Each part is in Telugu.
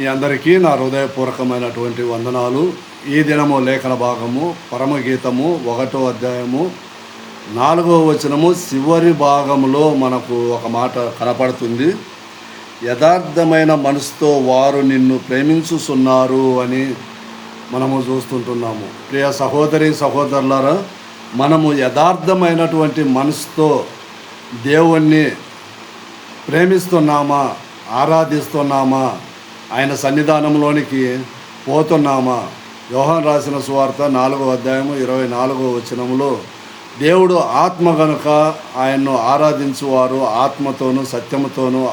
మీ అందరికీ నా హృదయపూర్వకమైనటువంటి వందనాలు. ఈ దినము లేఖన భాగము పరమగీతము 1వ అధ్యాయము 4వ వచనము చివరి భాగంలో మనకు ఒక మాట కనపడుతుంది. యథార్థమైన మనసుతో వారు నిన్ను ప్రేమించుచున్నారు అని మనము చూస్తుంటున్నాము. ప్రియ సహోదరి సహోదరులారా, మనము యథార్థమైనటువంటి మనసుతో దేవుణ్ణి ప్రేమిస్తున్నామా, ఆరాధిస్తున్నామా, ఆయన సన్నిధానంలోనికి పోతున్నామా? యోహాను రాసిన సువార్త 4వ అధ్యాయము 24వ వచనములో దేవుడు ఆత్మ గనుక ఆయన్ను ఆరాధించువారు ఆత్మతోనూ సత్యముతోనూ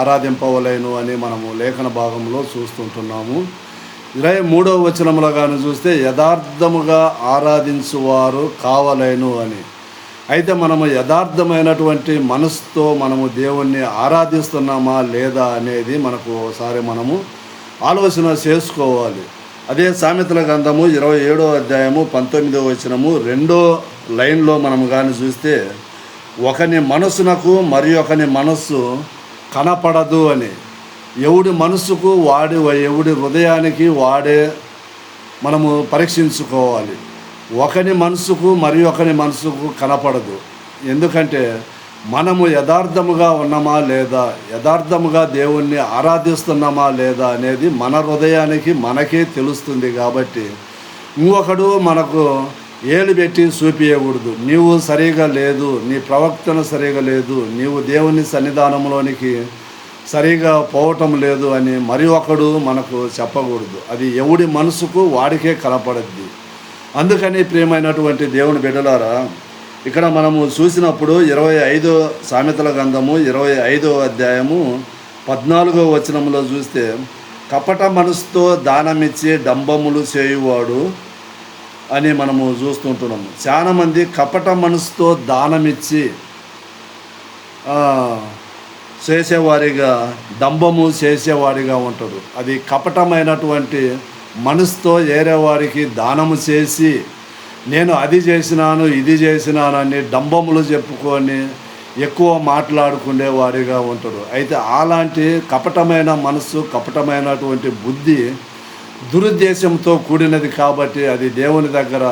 ఆరాధింపవలేను అని మనము లేఖన భాగంలో చూస్తుంటున్నాము. 23వ వచనములో కానీ చూస్తే యథార్థముగా ఆరాధించువారు కావలేను అని. అయితే మనము యథార్థమైనటువంటి మనసుతో మనము దేవుణ్ణి ఆరాధిస్తున్నామా లేదా అనేది మనకు ఒకసారి మనము ఆలోచన చేసుకోవాలి. అదే సామెతల గ్రంథము 27వ అధ్యాయము 19వ వచనము 2వ లైన్లో మనము కానీ చూస్తే, ఒకని మనసునకు మరి ఒకని మనస్సు కనపడదు అని. ఎవడి మనసుకు ఎవడి హృదయానికి వాడే మనము పరీక్షించుకోవాలి. ఒకని మనసుకు మరి ఒకని మనసుకు కనపడదు. ఎందుకంటే మనము యథార్థముగా ఉన్నామా లేదా, యథార్థముగా దేవుణ్ణి ఆరాధిస్తున్నామా లేదా అనేది మన హృదయానికి మనకే తెలుస్తుంది. కాబట్టి ఇంకొకడు మనకు ఏలు పెట్టి చూపించకూడదు. నీవు సరిగా లేదు, నీ ప్రవక్తన సరిగా లేదు, నీవు దేవుని సన్నిధానంలోనికి సరిగా పోవటం లేదు అని మరి ఒకడు మనకు చెప్పకూడదు. అది ఎవడి మనసుకు వాడికే కనపడద్ది. అందుకని ప్రియమైనటువంటి దేవుని బిడ్డలారా, ఇక్కడ మనము చూసినప్పుడు 25 సామెతల గ్రంథము 25వ అధ్యాయము 14వ వచనంలో చూస్తే, కపట మనసుతో దానమిచ్చి డంబములు చేయువాడు అని మనము చూస్తుంటున్నాము. చాలామంది కపట మనసుతో దానమిచ్చి చేసేవారిగా, డంబము చేసేవాడిగా ఉంటారు. అది కపటమైనటువంటి మనసుతో వేరే వారికి దానము చేసి నేను అది చేసినాను ఇది చేసినాను అని డంబములు చెప్పుకొని ఎక్కువ మాట్లాడుకునే వారిగా ఉంటాడు. అయితే అలాంటి కపటమైన మనసు, కపటమైనటువంటి బుద్ధి దురుద్దేశంతో కూడినది కాబట్టి అది దేవుని దగ్గర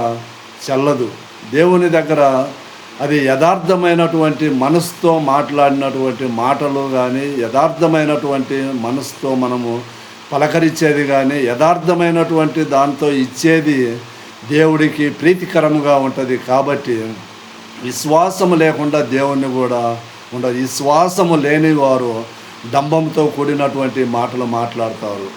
చెల్లదు. దేవుని దగ్గర అది యథార్థమైనటువంటి మనసుతో మాట్లాడినటువంటి మాటలు కానీ, యథార్థమైనటువంటి మనసుతో మనము పలకరించేది కానీ, యథార్థమైనటువంటి దాంతో ఇచ్చేది దేవుడికి ప్రీతికరంగా ఉంటుంది. కాబట్టి విశ్వాసము లేకుండా దేవుణ్ణి కూడా ఉండదు. విశ్వాసము లేని వారు డంబంతో కూడినటువంటి మాటలు మాట్లాడతారు.